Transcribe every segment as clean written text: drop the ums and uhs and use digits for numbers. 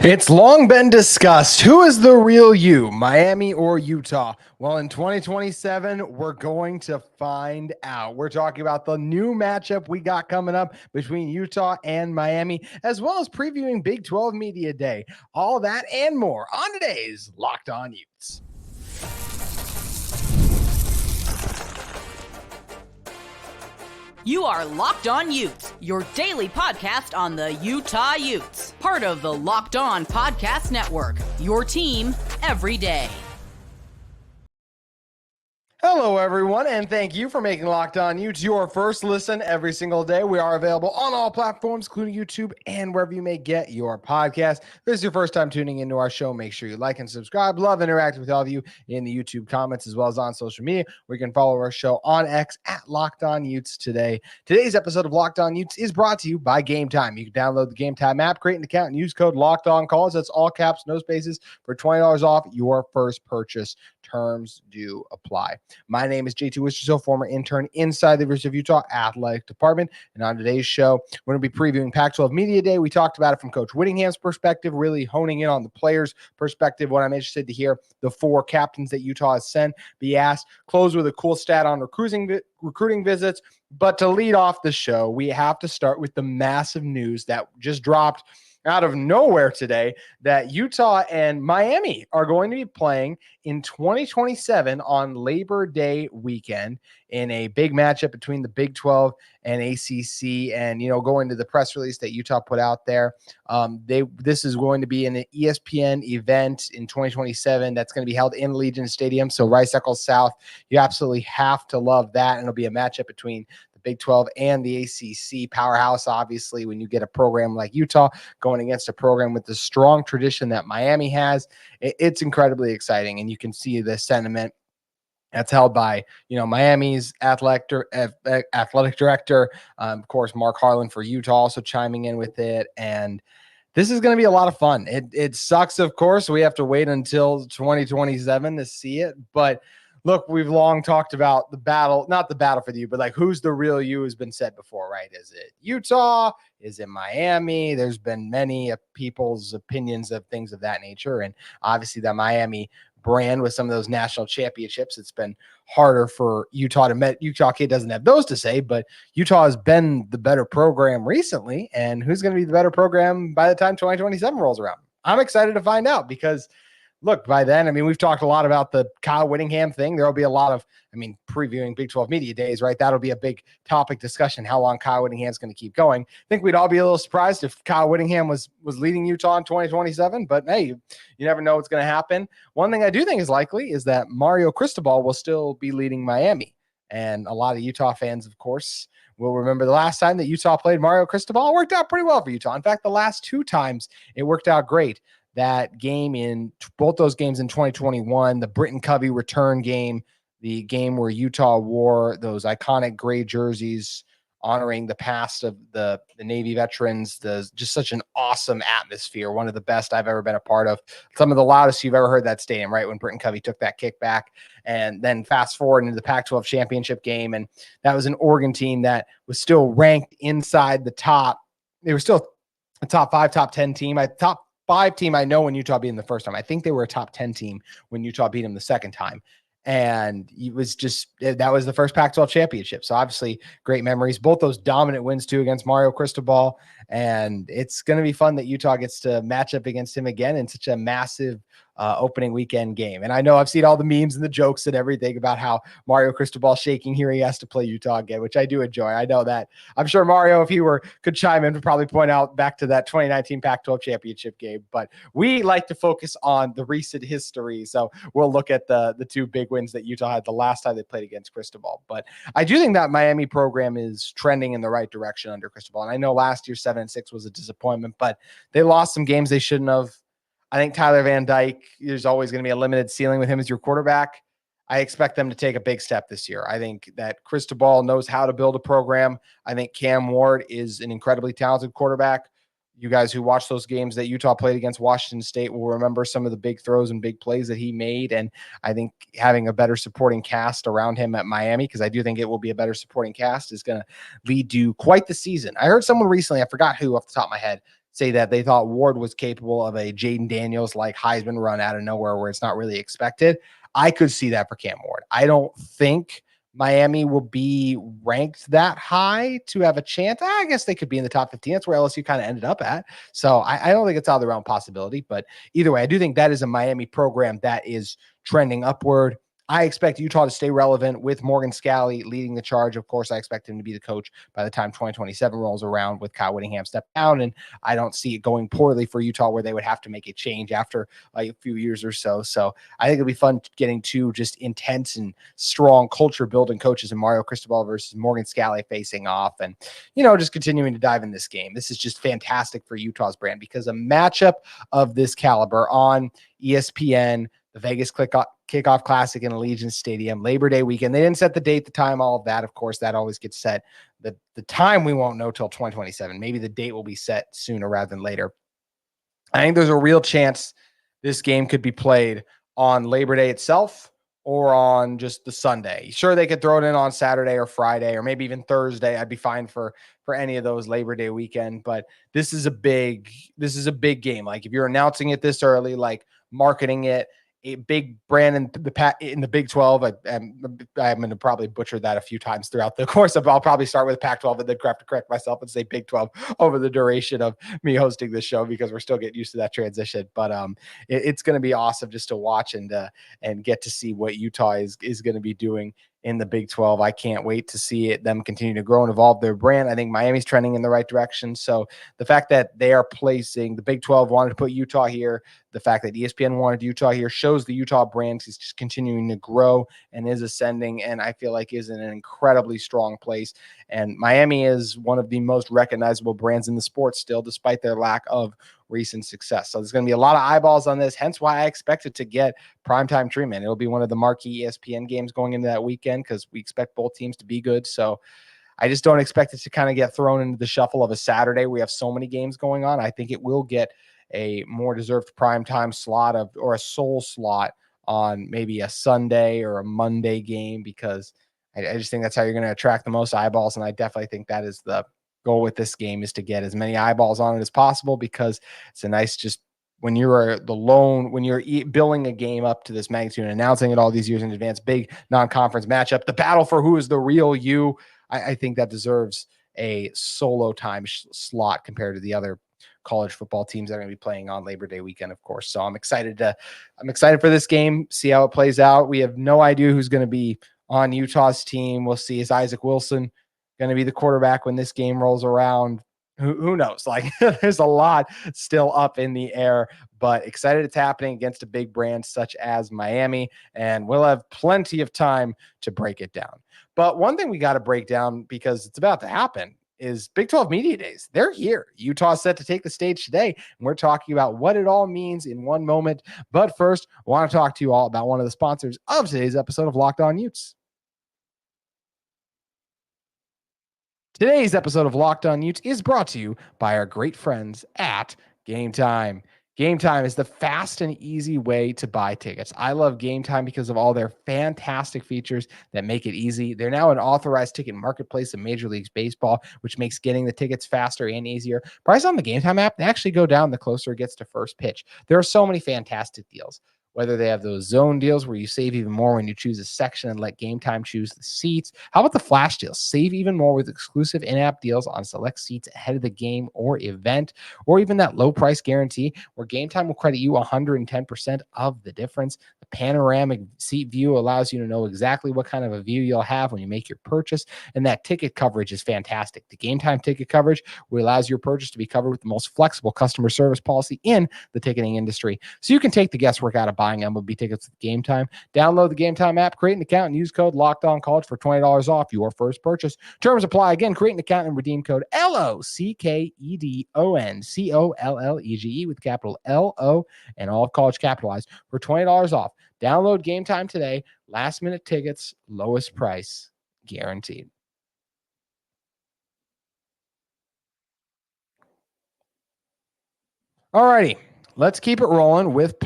It's long been discussed. Who is the real you, Miami or Utah? Well, in 2027, we're going to find out. We're talking about the new matchup we got coming up between Utah and Miami, as well as previewing Big 12 Media Day. All that and more on today's Locked On Utes. You are Locked On Utes, your daily podcast on the Utah Utes. Part of the Locked On Podcast Network, your team every day. Hello, everyone, and thank you for making Locked On Utes your first listen every single day. We are available on all platforms, including YouTube and wherever you may get your podcast. If this is your first time tuning into our show, make sure you like and subscribe. Love interacting with all of you in the YouTube comments as well as on social media, where you can follow our show on X at Locked On Utes today. Today's episode of Locked On Utes is brought to you by GameTime. You can download the GameTime app, create an account, and use code LOCKEDONCalls. That's all caps, no spaces, for $20 off your first purchase. Terms do apply. My name is JT Wistricll, former intern inside the University of Utah Athletic Department. And on today's show, we're going to be previewing Pac-12 Media Day. We talked about it from Coach Whittingham's perspective, really honing in on the players' perspective. What I'm interested to hear, the four captains that Utah has sent be asked. Close with a cool stat on recruiting visits. But to lead off the show, we have to start with the massive news that just dropped out of nowhere today, that Utah and Miami are going to be playing in 2027 on Labor Day weekend in a big matchup between the Big 12 and ACC. And, going to the press release that Utah put out there, this is going to be an ESPN event in 2027 that's going to be held in Allegiant Stadium. So Rice-Eccles South, you absolutely have to love that. And it'll be a matchup between Big 12 and the ACC powerhouse. Obviously, when you get a program like Utah going against a program with the strong tradition that Miami has, it's incredibly exciting. And you can see the sentiment that's held by, Miami's athletic director, of course, Mark Harlan for Utah also chiming in with it. And this is going to be a lot of fun. It sucks, of course. We have to wait until 2027 to see it, but look, we've long talked about the battle, not the battle for the U, but like who's the real you has been said before, right? Is it Utah? Is it Miami? There's been many people's opinions of things of that nature. And obviously that Miami brand with some of those national championships, it's been harder for Utah to met. Utah kid doesn't have those to say, but Utah has been the better program recently. And who's going to be the better program by the time 2027 rolls around? I'm excited to find out because look, by then, we've talked a lot about the Kyle Whittingham thing. There'll be a lot of, previewing Big 12 Media Days, right? That'll be a big topic discussion, how long Kyle Whittingham's going to keep going. I think we'd all be a little surprised if Kyle Whittingham was leading Utah in 2027, but hey, you never know what's going to happen. One thing I do think is likely is that Mario Cristobal will still be leading Miami. And a lot of Utah fans, of course, will remember the last time that Utah played Mario Cristobal. It worked out pretty well for Utah. In fact, the last two times it worked out great. That game in both those games in 2021, the Brant Kuithe return game, the game where Utah wore those iconic gray jerseys honoring the past of the Navy veterans, just such an awesome atmosphere, one of the best I've ever been a part of. Some of the loudest you've ever heard that stadium, right, when Brant Kuithe took that kick back. And then fast forward into the Pac-12 championship game, and that was an Oregon team that was still ranked inside the top. They were still a top 5, top 10 team. Top 5 team I know when Utah beat them the first time. I think they were a top 10 team when Utah beat them the second time. And it was that was the first Pac-12 championship. So obviously great memories, both those dominant wins too against Mario Cristobal. And it's going to be fun that Utah gets to match up against him again in such a massive opening weekend game. And I know I've seen all the memes and the jokes and everything about how Mario Cristobal shaking here he has to play Utah again, which I do enjoy. I know that. I'm sure Mario, if he could chime in, would probably point out back to that 2019 Pac-12 championship game. But we like to focus on the recent history. So we'll look at the two big wins that Utah had the last time they played against Cristobal. But I do think that Miami program is trending in the right direction under Cristobal. And I know last year 7-6 was a disappointment, but they lost some games they shouldn't have. I think Tyler Van Dyke, there's always going to be a limited ceiling with him as your quarterback. I expect them to take a big step this year. I think that Cristobal knows how to build a program. I think Cam Ward is an incredibly talented quarterback. You guys who watch those games that Utah played against Washington State will remember some of the big throws and big plays that he made. And I think having a better supporting cast around him at Miami, because I do think it will be a better supporting cast, is going to lead to quite the season. I heard someone recently, I forgot who off the top of my head, say that they thought Ward was capable of a Jaden Daniels like Heisman run out of nowhere where it's not really expected. I could see that for Cam Ward. I don't think Miami will be ranked that high to have a chance. I guess they could be in the top 15. That's where LSU kind of ended up at. So I don't think it's out of the realm possibility. But either way, I do think that is a Miami program that is trending upward. I expect Utah to stay relevant with Morgan Scalley leading the charge. Of course, I expect him to be the coach by the time 2027 rolls around with Kyle Whittingham step down. And I don't see it going poorly for Utah where they would have to make a change after a few years or so. So I think it'll be fun getting two just intense and strong culture building coaches in Mario Cristobal versus Morgan Scalley facing off and, just continuing to dive in this game. This is just fantastic for Utah's brand because a matchup of this caliber on ESPN, the Vegas Kickoff Classic in Allegiant Stadium, Labor Day weekend. They didn't set the date, the time, all of that. Of course, that always gets set. The time we won't know till 2027. Maybe the date will be set sooner rather than later. I think there's a real chance this game could be played on Labor Day itself or on just the Sunday. Sure, they could throw it in on Saturday or Friday or maybe even Thursday. I'd be fine for any of those Labor Day weekend, but this is a big game. Like if you're announcing it this early, like marketing it, a big brand in the Big 12. I'm going to probably butcher that a few times throughout the course of. I'll probably start with Pac-12 and then have to correct myself and say Big 12 over the duration of me hosting this show because we're still getting used to that transition. But it's going to be awesome just to watch and get to see what Utah is going to be doing in the Big 12. I can't wait to see them continue to grow and evolve their brand. I think Miami's trending in the right direction. So the fact that they are placing the Big 12 wanted to put Utah here, the fact that ESPN wanted Utah here shows the Utah brand is just continuing to grow and is ascending. And I feel like is in an incredibly strong place. And Miami is one of the most recognizable brands in the sport still, despite their lack of recent success. So there's going to be a lot of eyeballs on this, hence why I expect it to get primetime treatment. It'll be one of the marquee ESPN games going into that weekend because we expect both teams to be good. So I just don't expect it to kind of get thrown into the shuffle of a Saturday. We have so many games going on. I think it will get a more deserved primetime slot or a sole slot on maybe a Sunday or a Monday game because I just think that's how you're going to attract the most eyeballs. And I definitely think that is the goal with this game, is to get as many eyeballs on it as possible because it's a nice just when you're billing a game up to this magnitude and announcing it all these years in advance, big non-conference matchup, the battle for who is the real you. I think that deserves a solo time slot compared to the other college football teams that are going to be playing on Labor Day weekend, of course. So I'm excited for this game, see how it plays out. We have no idea who's going to be on Utah's team. We'll see. Is Isaac Wilson going to be the quarterback when this game rolls around? Who knows? Like there's a lot still up in the air, but excited it's happening against a big brand such as Miami, and we'll have plenty of time to break it down. But one thing we got to break down because it's about to happen is Big 12 Media Days. They're here. Utah set to take the stage today, and we're talking about what it all means in one moment. But first, I want to talk to you all about one of the sponsors of today's episode of Locked On Utes. Today's episode of Locked On Utes is brought to you by our great friends at GameTime. GameTime is the fast and easy way to buy tickets. I love GameTime because of all their fantastic features that make it easy. They're now an authorized ticket marketplace of Major League Baseball, which makes getting the tickets faster and easier. Prices on the GameTime app, they actually go down the closer it gets to first pitch. There are so many fantastic deals. Whether they have those zone deals where you save even more when you choose a section and let GameTime choose the seats. How about the flash deals? Save even more with exclusive in-app deals on select seats ahead of the game or event, or even that low price guarantee where GameTime will credit you 110% of the difference. The panoramic seat view allows you to know exactly what kind of a view you'll have when you make your purchase, and that ticket coverage is fantastic. The GameTime ticket coverage allows your purchase to be covered with the most flexible customer service policy in the ticketing industry, so you can take the guesswork out of buying MLB tickets with GameTime. Download the GameTime app, create an account, and use code LOCKEDONCollege for $20 off your first purchase. Terms apply. Again, create an account and redeem code LOCKEDONCOLLEGE with capital LO and all of college capitalized for $20 off. Download GameTime today. Last minute tickets, lowest price guaranteed. Alrighty. Let's keep it rolling with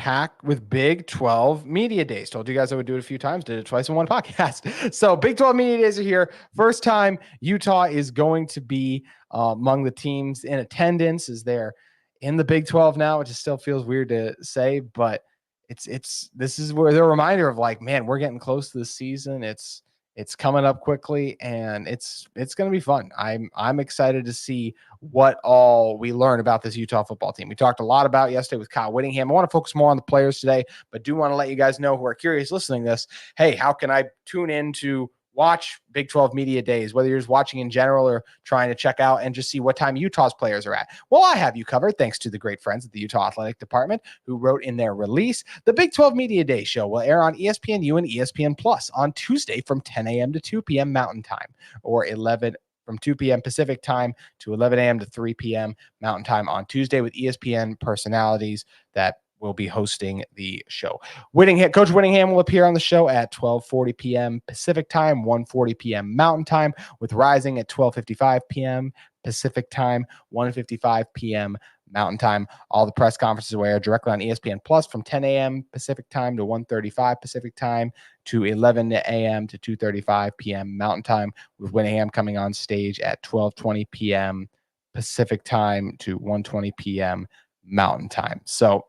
Big 12 Media Days. Told you guys I would do it a few times. Did it twice in one podcast. So Big 12 Media Days are here. First time Utah is going to be among the teams in attendance. Is there in the Big 12 now. It just still feels weird to say, but this is where the reminder of like, man, we're getting close to the season. It's coming up quickly, and it's going to be fun. I'm excited to see what all we learn about this Utah football team. We talked a lot about yesterday with Kyle Whittingham. I want to focus more on the players today, but do want to let you guys know who are curious listening to this. Hey, how can I tune in to watch Big 12 media days, whether you're just watching in general or trying to check out and just see what time Utah's players are at? Well, I have you covered thanks to the great friends at the Utah Athletic Department who wrote in their release. The Big 12 Media Day show will air on ESPNU and ESPN Plus on Tuesday from 10 a.m. to 2 p.m. Mountain Time, or from 2 p.m. Pacific Time to 11 a.m. to 3 p.m. Mountain Time on Tuesday, with ESPN personalities that will be hosting the show. Coach Whittingham will appear on the show at 12:40 p.m. Pacific Time, 1:40 p.m. Mountain Time, with Rising at 12:55 p.m. Pacific Time, 1:55 p.m. Mountain Time. All the press conferences will air directly on ESPN Plus from 10 a.m. Pacific Time to 1:35 Pacific Time to 11 a.m. to 2:35 p.m. Mountain Time, with Whittingham coming on stage at 12:20 p.m. Pacific Time to 1:20 p.m. Mountain Time. So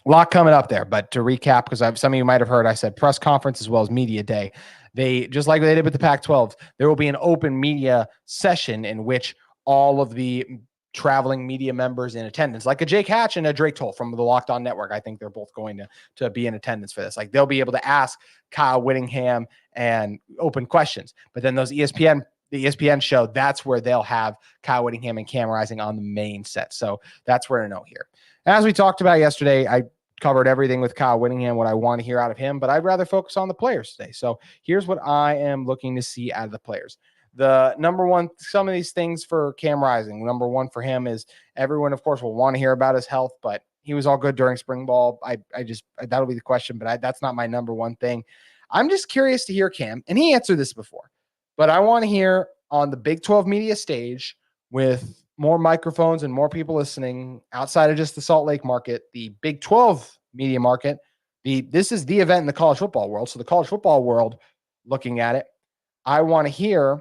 a lot coming up there, but to recap, because some of you might have heard, I said press conference as well as media day. They, just like they did with the Pac-12, there will be an open media session in which all of the traveling media members in attendance, like a Jake Hatch and a Drake Toll from the Locked On Network, I think they're both going to be in attendance for this. Like, they'll be able to ask Kyle Whittingham and open questions, but then the ESPN show, that's where they'll have Kyle Whittingham and Cam Rising on the main set. So that's where to know here. As we talked about yesterday, I covered everything with Kyle Whittingham, what I want to hear out of him, but I'd rather focus on the players today. So here's what I am looking to see out of the players. The number one, some of these things for Cam Rising, number one for him is everyone, of course, will want to hear about his health, but he was all good during spring ball. That'll be the question, but that's not my number one thing. I'm just curious to hear Cam, and he answered this before, but I want to hear on the Big 12 media stage with more microphones and more people listening outside of just the Salt Lake market, the Big 12 media market. This is the event in the college football world. So the college football world looking at it, I want to hear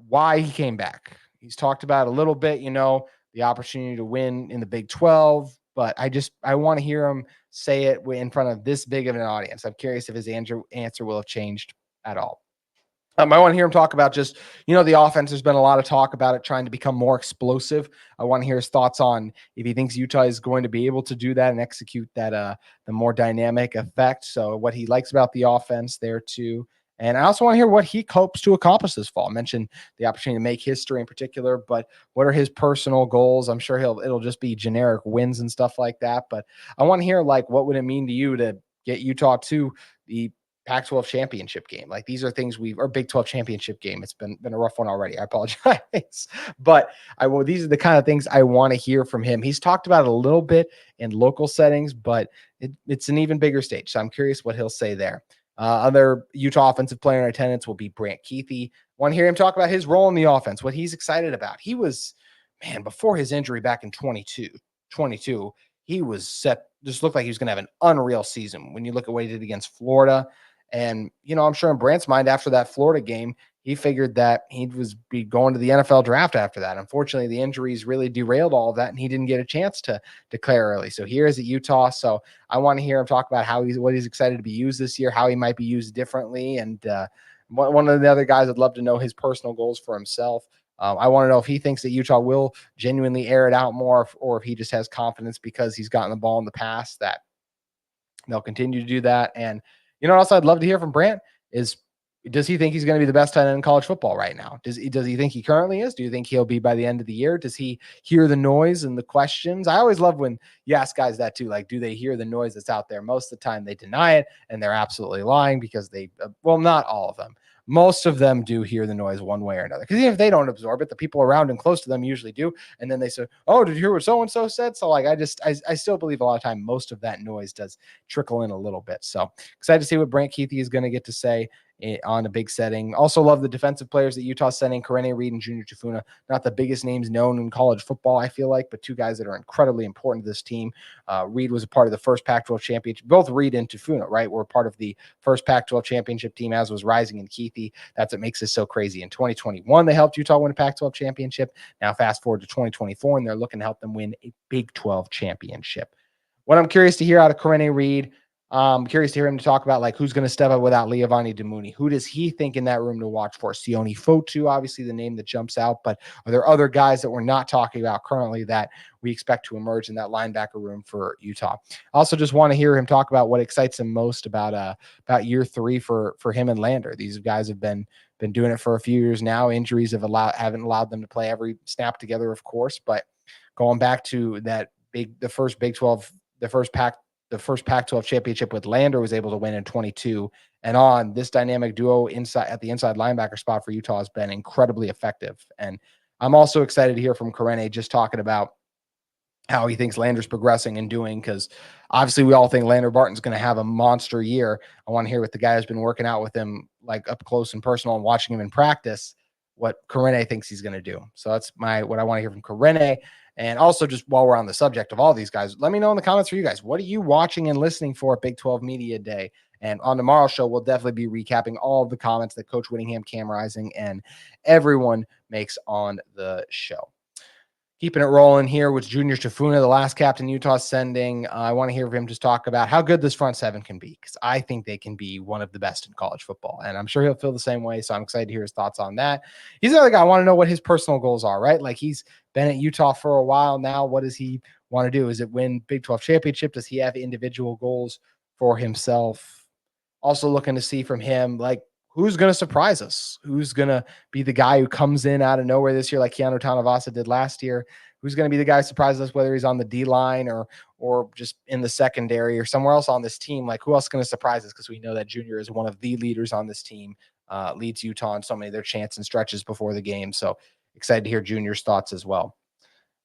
why he came back. He's talked about a little bit, the opportunity to win in the Big 12, but I want to hear him say it in front of this big of an audience. I'm curious if his answer will have changed at all. I want to hear him talk about just, the offense. There's been a lot of talk about it trying to become more explosive. I want to hear his thoughts on if he thinks Utah is going to be able to do that and execute that, the more dynamic effect. So what he likes about the offense there too. And I also want to hear what he hopes to accomplish this fall. I mentioned the opportunity to make history in particular, but what are his personal goals? I'm sure it'll just be generic wins and stuff like that. But I want to hear, like, what would it mean to you to get Utah to the Pac-12 championship game? Like, these are things or Big 12 championship game. It's been a rough one already. I apologize. But these are the kind of things I want to hear from him. He's talked about it a little bit in local settings, but it's an even bigger stage. So I'm curious what he'll say there. Other Utah offensive player in attendance will be Brant Kuithe. Want to hear him talk about his role in the offense, what he's excited about. He was, before his injury back in 22, he was set, just looked like he was going to have an unreal season when you look at what he did against Florida. And, I'm sure in Brant's mind after that Florida game, he figured that he was be going to the NFL draft after that. Unfortunately, the injuries really derailed all of that, and he didn't get a chance to declare early. So here is at Utah. So I want to hear him talk about what he's excited to be used this year, how he might be used differently. And one of the other guys, I'd love to know his personal goals for himself. I want to know if he thinks that Utah will genuinely air it out more, or if he just has confidence because he's gotten the ball in the past that they'll continue to do that. And what else I'd love to hear from Brant is, does he think he's going to be the best tight end in college football right now? Does he think he currently is? Do you think he'll be by the end of the year? Does he hear the noise and the questions? I always love when you ask guys that too. Like, do they hear the noise that's out there? Most of the time they deny it, and they're absolutely lying because not all of them. Most of them do hear the noise one way or another. Because even if they don't absorb it, the people around and close to them usually do. And then they say, oh, did you hear what so-and-so said? So I still believe a lot of time, most of that noise does trickle in a little bit. So excited to see what Brant Kuithe is going to get to say. on a big setting. Also love the defensive players that Utah's sending, Corene Reed and Junior Tafuna. Not the biggest names known in college football, I feel like, but two guys that are incredibly important to this team. Reed was a part of the first Pac-12 championship. Both Reed and Tafuna, right, were part of the first Pac-12 championship team, as was Rising and Kuithe. That's what makes this so crazy. In 2021, they helped Utah win a Pac-12 championship. Now fast forward to 2024, and they're looking to help them win a Big 12 championship. What I'm curious to hear out of Corene Reed, curious to hear him to talk about like who's going to step up without Leavani Damuni. Who does he think in that room to watch for? Sione Fotu, obviously the name that jumps out, but are there other guys that we're not talking about currently that we expect to emerge in that linebacker room for Utah? I also just want to hear him talk about what excites him most about year 3 for him and Lander. These guys have been doing it for a few years now. Injuries haven't allowed them to play every snap together, of course, but going back to the first Pac-12 championship with Lander was able to win in 22, and on this dynamic duo at the inside linebacker spot for Utah has been incredibly effective. And I'm also excited to hear from Corene just talking about how he thinks Lander's progressing and doing, because obviously we all think Lander Barton's going to have a monster year. I want to hear what the guy who's been working out with him like up close and personal and watching him in practice, what Corene thinks he's going to do. So that's what I want to hear from Corene. And also, just while we're on the subject of all these guys, let me know in the comments for you guys. What are you watching and listening for at Big 12 Media Day? And on tomorrow's show, we'll definitely be recapping all of the comments that Coach Whittingham, Cam Rising, and everyone makes on the show. Keeping it rolling here with Junior Tafuna, the last captain Utah's sending. I want to hear him just talk about how good this front seven can be, because I think they can be one of the best in college football. And I'm sure he'll feel the same way. So I'm excited to hear his thoughts on that. He's another guy. I want to know what his personal goals are, right? Like, he's been at Utah for a while now. What does he want to do? Is it win Big 12 championship? Does he have individual goals for himself? Also looking to see from him, like, who's going to surprise us? Who's going to be the guy who comes in out of nowhere this year like Keanu Tanavasa did last year? Who's going to be the guy who surprises us, whether he's on the D-line or just in the secondary or somewhere else on this team? Like, who else is going to surprise us? Because we know that Junior is one of the leaders on this team, leads Utah in so many of their chants and stretches before the game. So excited to hear Junior's thoughts as well.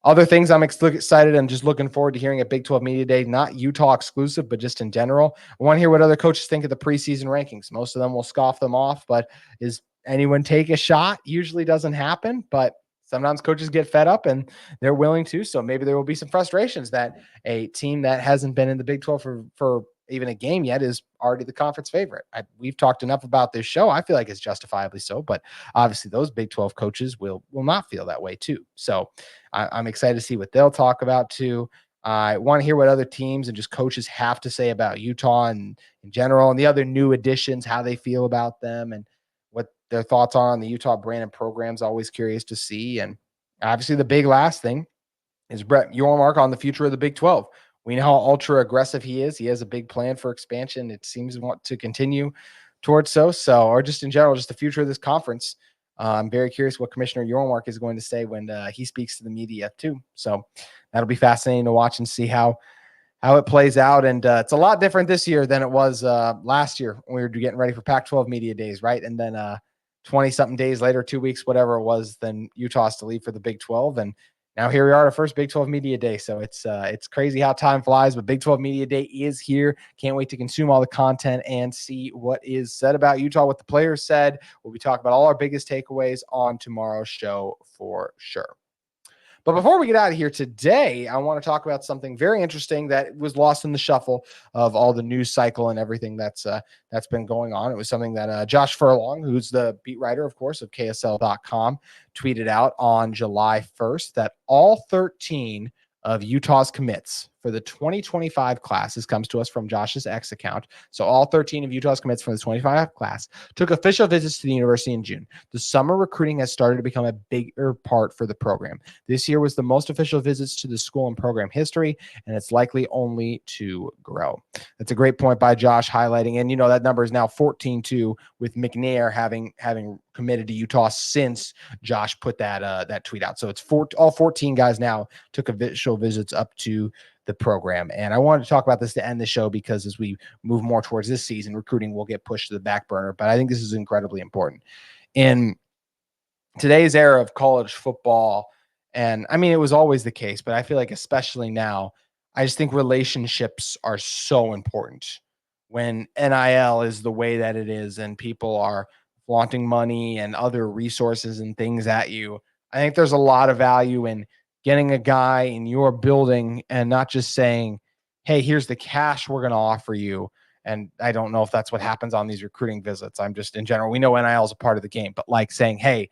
Other things I'm excited and just looking forward to hearing at Big 12 Media Day, not Utah exclusive, but just in general. I want to hear what other coaches think of the preseason rankings. Most of them will scoff them off, but is anyone take a shot? Usually doesn't happen, but sometimes coaches get fed up and they're willing to. So maybe there will be some frustrations that a team that hasn't been in the Big 12 for even a game yet is already the conference favorite. We've talked enough about this show. I feel like it's justifiably so, but obviously those Big 12 coaches will not feel that way too. So I'm excited to see what they'll talk about too. I want to hear what other teams and just coaches have to say about Utah and in general, and the other new additions, how they feel about them and what their thoughts are on the Utah brand and programs. Always curious to see. And obviously the big last thing is Brett Yormark on the future of the Big 12. We know how ultra aggressive he is. He has a big plan for expansion. It seems to want to continue towards so, or just in general, just the future of this conference. I'm very curious what Commissioner Yormark is going to say when he speaks to the media too. So that'll be fascinating to watch and see how it plays out. And it's a lot different this year than it was last year when we were getting ready for Pac-12 Media Days, right? And then 20-something days later, 2 weeks, whatever it was, then Utah's to leave for the Big 12. And now here we are, our first Big 12 Media Day. So it's crazy how time flies, but Big 12 Media Day is here. Can't wait to consume all the content and see what is said about Utah, what the players said. We'll be talking about all our biggest takeaways on tomorrow's show for sure. But before we get out of here today, I want to talk about something very interesting that was lost in the shuffle of all the news cycle and everything that's been going on. It was something that Josh Furlong, who's the beat writer, of course, of KSL.com, tweeted out on July 1st that all 13 of Utah's commits for the 2025 class, this comes to us from Josh's X account. So all 13 of Utah's commits from the 25 class took official visits to the university in June. The summer recruiting has started to become a bigger part for the program. This year was the most official visits to the school in program history, and it's likely only to grow. That's a great point by Josh, highlighting, and that number is now 14-2 with McNair having committed to Utah since Josh put that tweet out. So it's all 14 guys now took official visits up to the program. And I wanted to talk about this to end the show because as we move more towards this season, recruiting will get pushed to the back burner. But I think this is incredibly important. In today's era of college football, and I mean, it was always the case, but I feel like especially now, I just think relationships are so important when NIL is the way that it is and people are flaunting money and other resources and things at you. I think there's a lot of value in getting a guy in your building and not just saying, hey, here's the cash we're going to offer you. And I don't know if that's what happens on these recruiting visits. I'm just in general, we know NIL is a part of the game, but like saying, hey,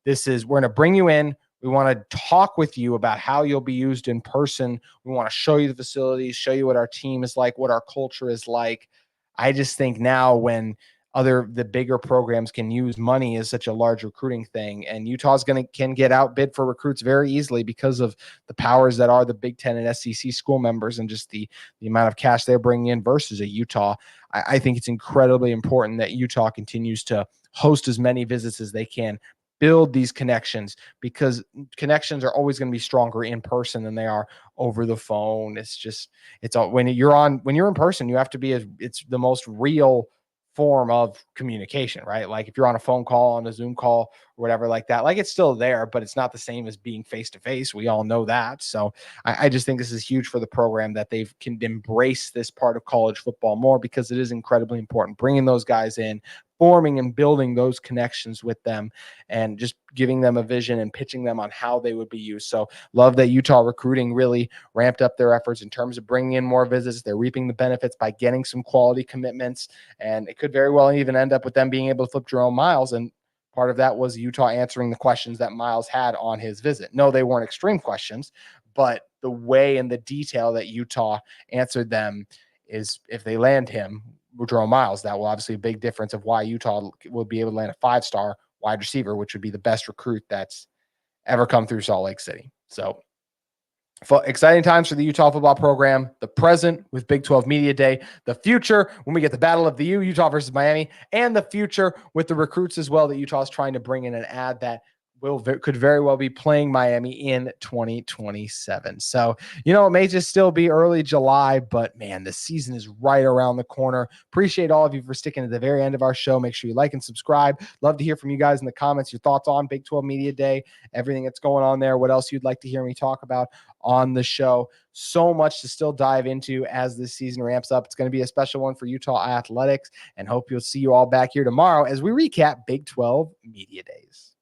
we're going to bring you in. We want to talk with you about how you'll be used in person. We want to show you the facilities, show you what our team is like, what our culture is like. I just think now when the bigger programs can use money as such a large recruiting thing, and Utah's can get outbid for recruits very easily because of the powers that are the Big Ten and SEC school members and just the amount of cash they're bringing in versus a Utah. I think it's incredibly important that Utah continues to host as many visits as they can, build these connections, because connections are always going to be stronger in person than they are over the phone. It's all when you're in person, you have to it's the most real form of communication, right? Like if you're on a phone call, on a Zoom call or whatever like that, like it's still there, but it's not the same as being face to face. We all know that. So I just think this is huge for the program that they can embrace this part of college football more, because it is incredibly important bringing those guys in, forming and building those connections with them, and just giving them a vision and pitching them on how they would be used. So love that Utah recruiting really ramped up their efforts in terms of bringing in more visits. They're reaping the benefits by getting some quality commitments, and it could very well even end up with them being able to flip Jerome Miles. And part of that was Utah answering the questions that Miles had on his visit. No, they weren't extreme questions, but the way and the detail that Utah answered them is, if they land him, Jerome Miles, that will obviously a big difference of why Utah will be able to land a 5-star wide receiver, which would be the best recruit that's ever come through Salt Lake City. So exciting times for the Utah football program, the present with Big 12 Media Day, the future when we get the Battle of the U, Utah versus Miami, and the future with the recruits as well that Utah is trying to bring in an ad that could very well be playing Miami in 2027. So, it may just still be early July, but man, the season is right around the corner. Appreciate all of you for sticking to the very end of our show. Make sure you like and subscribe. Love to hear from you guys in the comments, your thoughts on Big 12 Media Day, everything that's going on there, what else you'd like to hear me talk about on the show. So much to still dive into as this season ramps up. It's going to be a special one for Utah athletics, and hope you'll see you all back here tomorrow as we recap Big 12 Media Days.